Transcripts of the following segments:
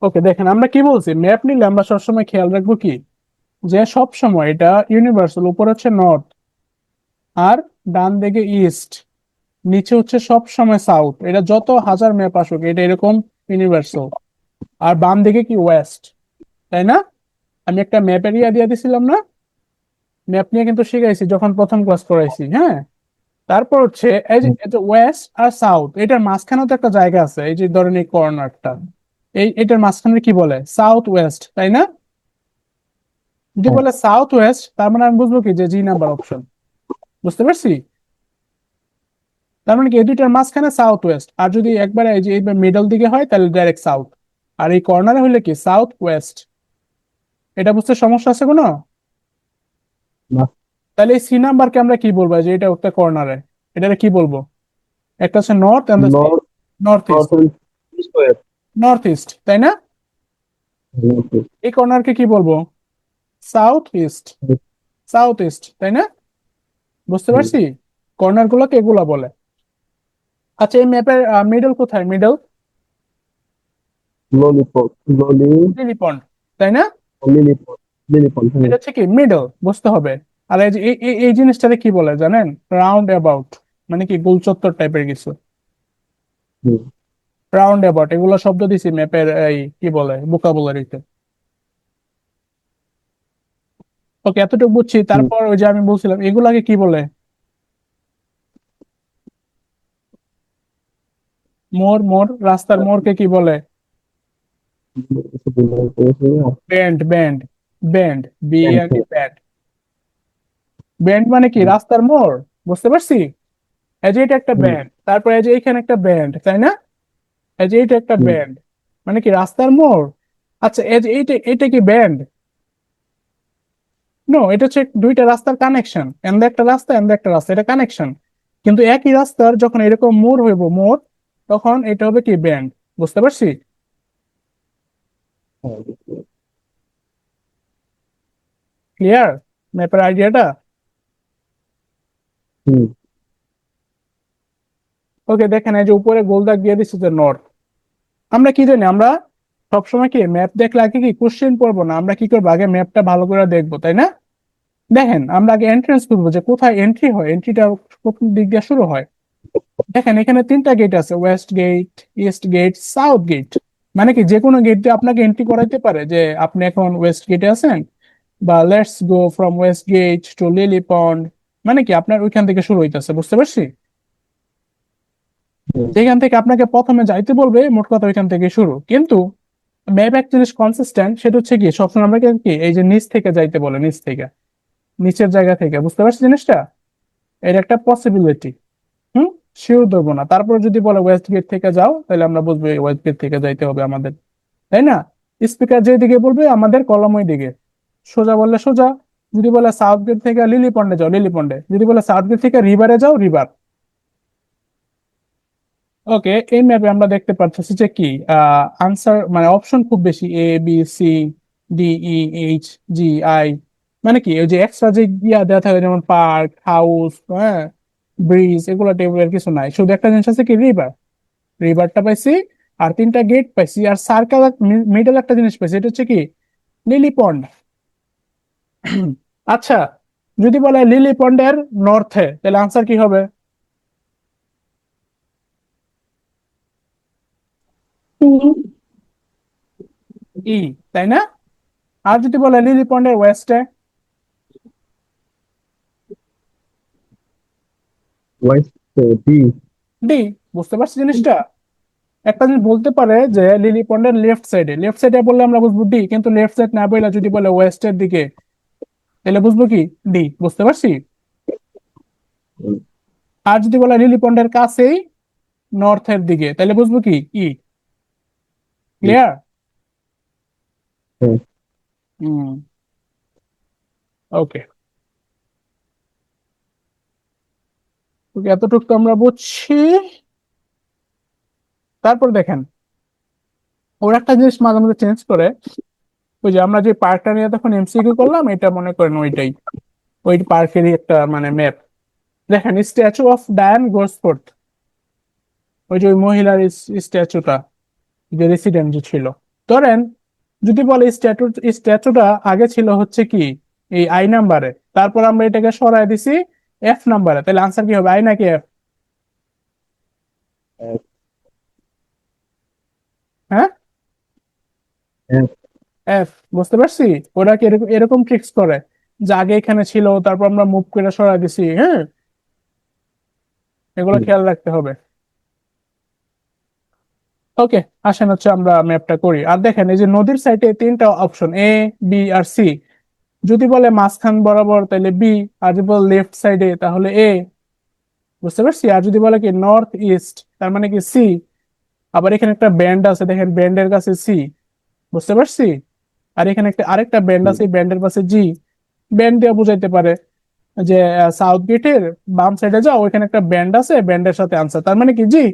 ওকে, দেখেন আমরা কি বলছি, ম্যাপ নিলে আমরা সবসময় খেয়াল রাখবো কি, যে সব সময় এটা ইউনিভার্সাল, উপর হচ্ছে নর্থ, আর ডান দিকে ইস্ট, নিচে হচ্ছে সব সময় সাউথ। এটা যত হাজার ম্যাপ আসুক এটা এরকম ইউনিভার্সাল। আর বাম দিকে কি, ওয়েস্ট, তাই না? আমি একটা ম্যাপ এরিয়া দিয়ে দিছিলাম না? ম্যাপ নিয়ে কিন্তু শিখাইছি যখন প্রথম ক্লাস করাইছি, হ্যাঁ। তারপর হচ্ছে এই যে ওয়েস্ট আর সাউথ, এটার মাঝখানেও তো একটা জায়গা আছে, এই যে ধরেন এই কর্নারটা, এটার মাঝখানে কি বলে, সাউথ ওয়েস্ট, তাই না? যদি হ্যাঁ। বলে সাউথ ওয়েস্ট, তার মানে আমি বুঝবো কি যে জি নাম্বার অপশন। বুঝতে পারছি? তার মানে কি এই দুইটার মাঝখানে সাউথ ওয়েস্ট, আর যদি একবারে এই যে এইবার মিডল দিকে হয় তাহলে ডাইরেক্ট সাউথ, আর এই কর্নারে হলে কি সাউথ ওয়েস্ট। এটা বুঝতে সমস্যা আছে কোনো? না। তাহলে এই সি নাম্বারকে আমরা কি বলবো, যে এটা একটা কর্নারে, এটাকে কি বলবো? একটা হচ্ছে north and north north east. North and east west. North east, তাই না? এই কর্নারকে কি বলবো? South east. সাউথ ইস্ট, তাই না? বুঝতে পারছি? কর্নার গুলোকে এগুলা বলে। আচ্ছা, এই ম্যাপের মিডল কোথায়, মিডল? ললিপপ ললি লিলিপন্ড, তাই না? লিলিপপ লিলিপপ, হ্যাঁ। এটা হচ্ছে কি মিডল, বুঝতে হবে। আর এই যে এই জিনিসটাকে কি বলে জানেন? রাউন্ড অ্যাবাউট, মানে কি গোল চত্বর টাইপের কিছু। হুম। রাউন্ড অ্যাবাউট, এগুলো শব্দ দিছি ম্যাপের এই কি বলে ভোকাবুলারিতে। ওকে, এতটুকু বুঝছি। হুম। তারপর ওই যে আমি বলছিলাম এগুলাকে কি বলে, মোড়, মোড়, রাস্তার মোড়কে কি বলে? Band, band, band, band. Band মানে কি রাস্তার মোড়। বুঝতে পারছি? এই যে এটা একটা ব্যান্ড, তারপর এই যে এখানে একটা ব্যান্ড, তাই না? এই যে এটা একটা ব্যান্ড, মানে কি রাস্তার মোড়। আচ্ছা, এই যে এইটা, এটা কি ব্যান্ড? নো, এটা হচ্ছে দুইটা রাস্তার কানেকশন, এন্ড একটা রাস্তা এন্ড একটা রাস্তা, এটা কানেকশন। কিন্তু একই রাস্তার যখন এরকম মোড় হইব, মোড়, তখন এটা হবে কি ব্যান্ড। বুঝতে পারছি? ক্লিয়ার ম্যাপের আইডিয়াটা? ওকে, দেখেন এই যে উপরে গোল দাগ দিয়ে দিচ্ছে যে নর্থ। আমরা কি জানি, আমরা সবসময় কি ম্যাপ দেখলে আগে কি কোশ্চেন পড়বো না, আমরা কি করবো আগে ম্যাপটা ভালো করে দেখবো, তাই না? দেখেন আমরা আগে এন্ট্রেন্স করবো, যে কোথায় এন্ট্রি হয়, এন্ট্রিটা কোন দিক দিয়ে শুরু হয়। দেখেন এখানে তিনটা গেট আছে, west gate, east gate, south gate. মানে কি যে কোনো গেট দিয়ে আপনাকে এন্ট্রি করাইতে পারে, যে আপনি এখন ওয়েস্ট গেটে আছেন, বা let's go from west gate to lily pond, মানে কি আপনার ওইখান থেকে শুরু হইতেছে। বুঝতে পারছি? যেখান থেকে আপনাকে প্রথমে যাইতে বলবে, মোট কথা ওইখান থেকে শুরু। কিন্তু ম্যাপ একটা জিনিস কনসিস্টেন্ট, সেটা হচ্ছে কি সবসময় আমরা কি এই যে নিচ থেকে যাইতে বলে, নিচ থেকে, নিচের জায়গা থেকে। বুঝতে পারছি জিনিসটা? এর একটা পসিবিলিটি। হুম। শিওর ধরবো না, তারপর যদি বলে ওয়েস্ট গেট থেকে যাও, তাহলে আমরা বুঝবো ওয়েস্ট গেট থেকে যাইতে হবে আমাদের, তাই না? স্পিকার যেদিকে বলবে আমাদের কলম ওই দিকে, সোজা বললে সোজা। যদি বলে সাউথ গেট থেকে লিলি পন্ডে যাও, লিলি পন্ডে। যদি বলে সাউথ গেট থেকে রিভারে যাও, রিভার। ওকে, এই ম্যাপে আমরা দেখতে পাচ্ছি যে কি আনসার, মানে অপশন খুব বেশি, A B C D E H G I. মানে কি ওই যে এক্সট্রা যে ইয়া দেওয়া থাকে, যেমন পার্ক, হাউস, হ্যাঁ, ব্রিজ, এগুলো টেবিলের কিছু নাই, শুধু একটা জিনিস আছে কি, রিভার। রিভারটা পাইছি, আর তিনটা গেট পাইছি, আর সার্কেল মিডল একটা জিনিস পাইছি, এটা হচ্ছে কি লিলি পন্ড। আচ্ছা, যদি বলে লিলি পন্ডের নর্থে, তাহলে আনসার কি হবে? ই, তাই না? আর যদি বলে লিলি পন্ডের ওয়েস্টে? West D. ডি। বুঝতে পারছি জিনিসটা? একটা জিনিস বলতে পারে যে লিলি পন্ডের লেফট সাইডে, লেফট সাইডে বললে আমরা বুঝবো ডি, কিন্তু লেফট সাইড না বলে যদি বলে ওয়েস্টের দিকে, তাহলে বুঝবো কি ডি। বুঝতে পারছি? আর যদি বলে লিলি পন্ডের কাছেই, নর্থের দিকে, তাহলে বুঝবো কি ই। ক্লিয়ার? হ্যাঁ। হুম। ওকে, ওকে, এতটুকু তো আমরা বুঝছি। তারপর দেখেন, ওর একটা জিনিস মাঝে মাঝে চেঞ্জ করে। ওই যে আমরা যে পার্কটা নিয়ে তখন এমসিকিউ করলাম, এটা মনে করেন ওইটাই, ওই পার্কেরই একটা মানে ম্যাপ। দেখেন স্ট্যাচু অফ ডায়ান গোসফোর্থ, ওই যে ওই মহিলার স্ট্যাচুটা, যে রেসিডেন্ট যে ছিল, ধরেন যদি বলে স্ট্যাচুটা আগে ছিল হচ্ছে কি এই আই নাম্বারে, তারপর আমরা এটাকে সরায় দিছি এফ নাম্বারে, তাহলে আনসার কি হবে, আই নাকি এফ? F, হ্যাঁ, F, এফ। বুঝতে পারছি, ওরা কি এরকম এরকম ট্রিক্স করে যে আগে এখানে ছিল তারপর আমরা মুভ করে সরায় দিছি। হ্যাঁ, এগুলো হুম, খেয়াল রাখতে হবে। ওকে, আসেন হচ্ছে আমরা ম্যাপটা করি। আর দেখেন এই যে নদীর সাইডে তিনটা অপশন, এ, বি আর সি। যদি বলে মাঝখান বরাবর তাহলে বি, আর যদি বলে লেফট সাইডে তাহলে এ। বুঝতে পারছি। আর যদি বলে কি নর্থ ইস্ট তার মানে কি সি। আবার এখানে একটা ব্যান্ড আছে, দেখেন ব্যান্ডের কাছে সি। বুঝতে পারছি। আর এখানে একটা আরেকটা ব্যান্ড হুম, আছে, ব্যান্ডের পাশে জি। ব্যান্ড দিয়ে বুঝাইতে পারে যে সাউথ গেটের বাম সাইডে যাও, ওইখানে একটা ব্যান্ড আছে, ব্যান্ডের সাথে আনসার, তার মানে কি জি।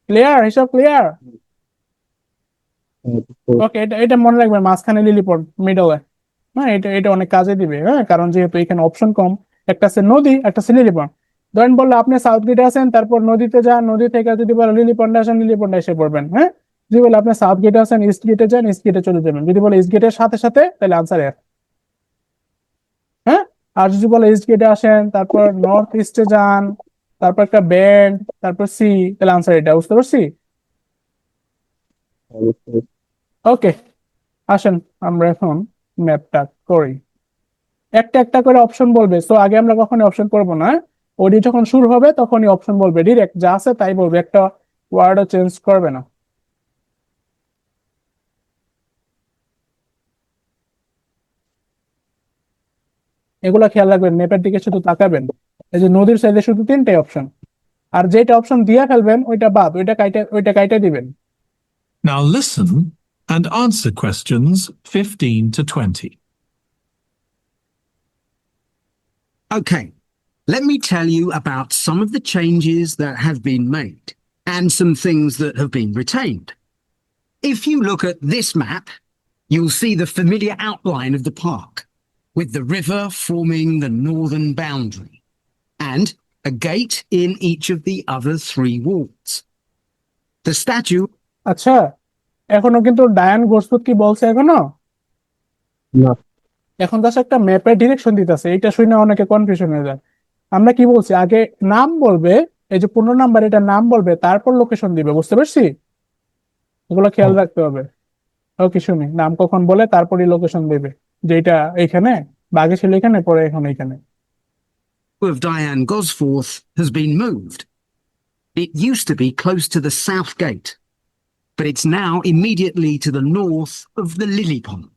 ক্লিয়ার, হিসাব ক্লিয়ার। তো ওকে, এটা এটা মনে রাখবেন, মাঝখানে লিলিপট, মিডলে। হ্যাঁ, এটা এটা অনেক কাজে দিবে। হ্যাঁ, কারণ যেহেতু এখানে অপশন কম, একটা আছে নদী, একটা আছে লিলিপট। ধরেন বললো আপনি সাউথ গেটে আছেন, তারপর নদীতে যান, নদী থেকে যদি বলে লিলিপন্ডে আসেন, লিলিপন্ডে এসে পড়বেন। হ্যাঁ, যদি বলে আপনি সাউথ গেটে আছেন, ইস্ট গেটে যান, ইস্ট গেটে চলে যাবেন। যদি বলে ইস্ট গেটের সাথে সাথে, তাহলে আনসার এফ। হ্যাঁ, আর যদি বলে ইস্ট গেটে আসেন, তারপর নর্থ ইস্টে যান, তারপর একটা ব্যান্ড, তারপর সি, তাহলে আনসার এটা। বুঝতে পারছি। অবশ্যই। ওকে, আসেন আমরা এখন ম্যাপটা করি। একটা একটা করে অপশন বলবে, তো আগে আমরা কখনোই অপশন করবো না। ওডি যখন শুরু হবে তখনই অপশন বলবে, ডিরেক্ট যা আছে তাই বলবে, একটা ওয়ার্ডও চেঞ্জ করবে না। এগুলো খেয়াল রাখবেন, ম্যাপের দিকে শুধু তাকাবেন। এই যে নদীর সাইডে শুধু তিনটাই অপশন, আর যেটা অপশন দিয়ে ফেলবেন ওইটা বাদ, ওইটা কাইটা দিবেন। Now listen and answer questions 15 to 20. Okay, let me tell you about some of the changes that have been made and some things that have been retained. If you look at this map, you'll see the familiar outline of the park, with the river forming the northern boundary, and a gate in each of the other three walls. The statue আচ্ছা, এখনো কিন্তু ডায়ান গোসপুত কি বলছে এখনো? না, এখন just একটা ম্যাপের ডিরেকশন দিতেছে, এটা শুনে অনেকে কনফিউশন হয়ে যায়। আমরা কি বলছি, আগে নাম বলবে, এই যে 15 নাম্বার, এটা নাম বলবে, তারপর লোকেশন দিবে। বুঝতে পারছি, এগুলো খেয়াল হ্যাঁ, রাখতে হবে। ওকে, শুনি নাম কখন বলে তারপরই লোকেশন দেবে, যে এটা এইখানে, বা আগে ছিল এখানে, পরে এখন এইখানে। of Diane Gosforth has been moved. It used to be close to the south gate, but it's now immediately to the north of the lily pond,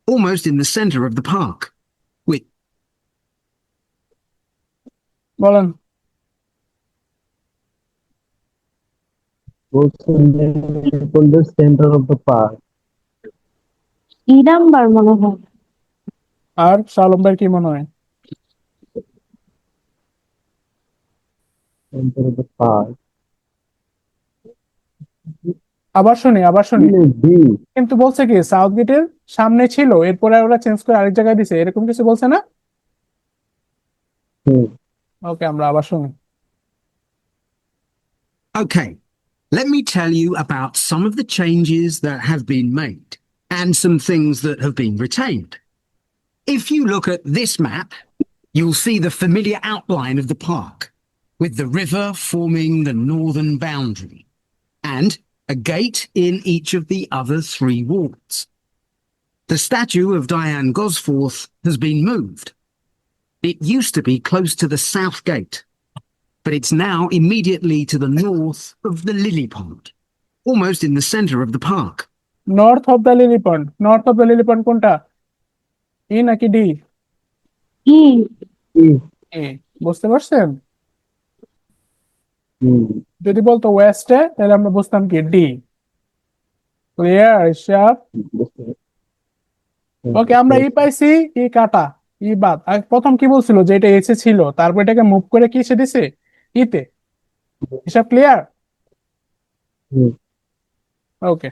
almost in the centre of the park. With বলেন। বলছে the center of the park. E number মনে হয়। আর শালম ভাই কি মনে হয়? Center of the park. আবার শুনি, আবার শুনি। B. কিন্তু বলছে কি সাউথ গেটের সামনে ছিল, এরপরে ওরা চেঞ্জ করে আরেক জায়গায় দিছে, এরকম কিছু বলছে না? হুম, ওকে, আমরা আবার শুনি। okay, let me tell you about some of the changes that have been made and some things that have been retained. If you look at this map, you'll see the familiar outline of the park, with the river forming the northern boundary, and a gate in each of the other three walls. The statue of Diane Gosforth has been moved. It used to be close to the south gate, but it's now immediately to the north of the lily pond, almost in the centre of the park. North of the lily pond, north of the lily pond কোনটা, E নাকি D? ই E. এ। বুঝতে পারছেন। হুম, যদি বলতো ওয়েস্টে, তাহলে আমরা বুঝতাম কি ডি। ক্লিয়ার হিসাব। বুঝতে ওকে, আমরা ই পাইছি, ই কাটা, ই বাদ। আর প্রথম কি বলছিল যে এটা এসে ছিল, তারপর এটাকে মুভ করে কি এসে দিছে, ইতে। হিসাব ক্লিয়ার। হুম, ওকে,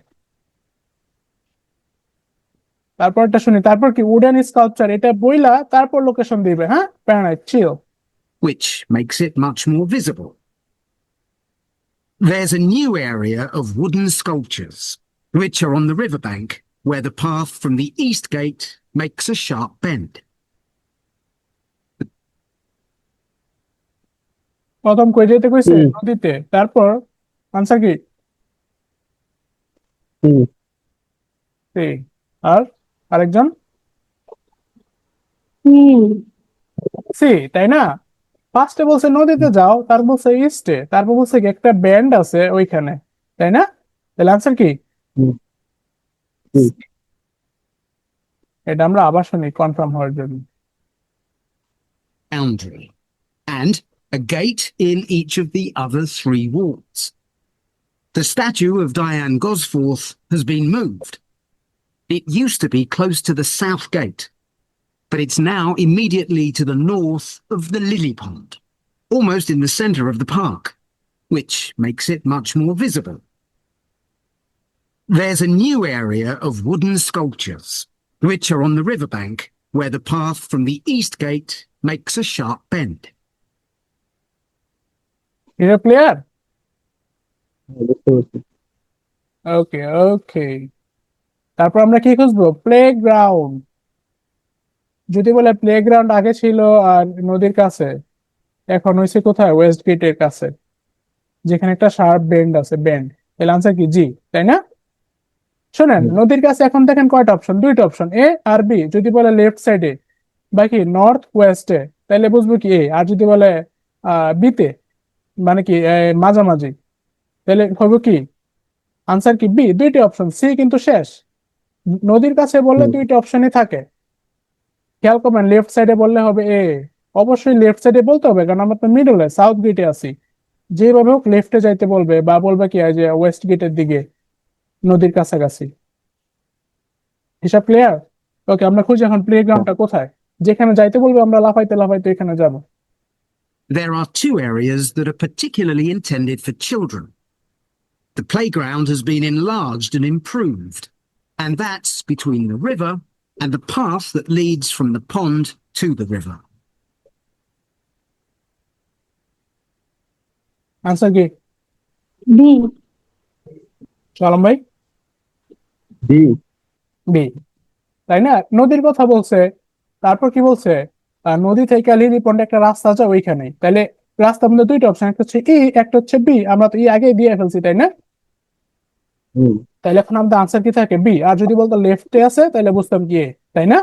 তারপরটা শুনি। তারপর কি উডেন স্কাল্পচার, এটা বইলা তারপর লোকেশন দিবে। হ্যাঁ, প্যারানাইট চিল। which makes it much more visible. There's a new area of wooden sculptures, which are on the riverbank, where the path from the east gate makes a sharp bend. প্রথম কই যেতে কইছে হুম। নদীতে, তারপর আনসার কি? C C. আর আরেকজন C. C, তাই না? ফার্স্টে বলছে নদীতে যাও, তারপর বলছে ইস্টে, তারপর বলছে কি একটা ব্যান্ড আছে ওইখানে, তাই না? তাহলে আনসার কি? হুম। সি এটা আমরা আবার শুনি কনফার্ম হওয়ার জন্য। Boundary, and a gate in each of the other three wards. The statue of Diane Gosforth has been moved. It used to be close to the south gate, but it's now immediately to the north of the lily pond, almost in the centre of the park, which makes it much more visible. There's a new area of wooden sculptures, which are on the riverbank, where the path from the east gate makes a sharp bend. এটা clear? বুঝতে পারছি। ওকে ওকে। তারপর আমরা কি খুঁজবো? Playground. যদি বলে playground আগে ছিল আর নদীর কাছে, এখন হয়েছে কোথায়? ওয়েস্ট গেটের কাছে, যেখানে একটা শার্প বেন্ড আছে, বেন্ড। তাহলে আনসার কি? জি, তাই না? শোনেন, হুম। নদীর কাছে এখন দেখেন কয়টা অপশন? দুইটা অপশন, এ আর বি। যদি বলে লেফট সাইডে বাকি নর্থ ওয়েস্টে, তাহলে বুঝবো কি এ। আর যদি বলে বিতে, মানে কি মাঝামাঝি, তাহলে হবে কি? আনসার কি? বি। দুইটি অপশন, সি কিন্তু শেষ। নদীর কাছে বললে হুম। দুইটা অপশনই থাকে। খেয়াল করবেন, লেফট সাইডে বললে হবে এ। অবশ্যই লেফট সাইডে বলতে হবে, কারণ আমরা তো মিডলে সাউথ গেটে আছি। যেভাবে হোক লেফটে যাইতে বলবে, বা বলবে কি যে ওয়েস্ট গেটের দিকে, নদীর কাছাকাছি। হিসাব ক্লিয়ার? ওকে, আমরা খুঁজি এখন প্লেগ্রাউন্ডটা কোথায়। যেখানে যাইতে বলবে আমরা লাফাইতে লাফাইতে এখানে যাব। There are two areas that are particularly intended for children. The playground has been enlarged and improved, and that's between the river and the path that leads from the pond to the river. Answer কি? B. সালাম ভাই? D B, তাই না? নদীর কথা বলছে, তারপর কি বলছে? নদী থেকে লিলি পন্ডে একটা রাস্তা আছে ওইখানে। তাহলে রাস্তার মধ্যে দুইটা অপশন, একটা হচ্ছে ই, একটা হচ্ছে বি। আমরা তো ই আগে দিয়ে ফেলছি, তাই না? হুম। তাহলে এখন আমাদের আনসার কি থাকে? বি। আর যদি বলতো লেফটে আছে, তাহলে বুঝতাম কি এ, তাই না?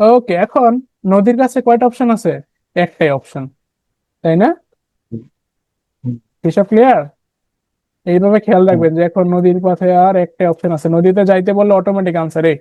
ওকে, এখন নদীর কাছে কয়টা অপশন আছে? একটাই অপশন, তাই না? হুম। হিসাব ক্লিয়ার? এইভাবে খেয়াল রাখবেন যে এখন নদীর পথে আর একটাই অপশন আছে। নদীতে যাইতে বললে অটোমেটিক আনসার এ।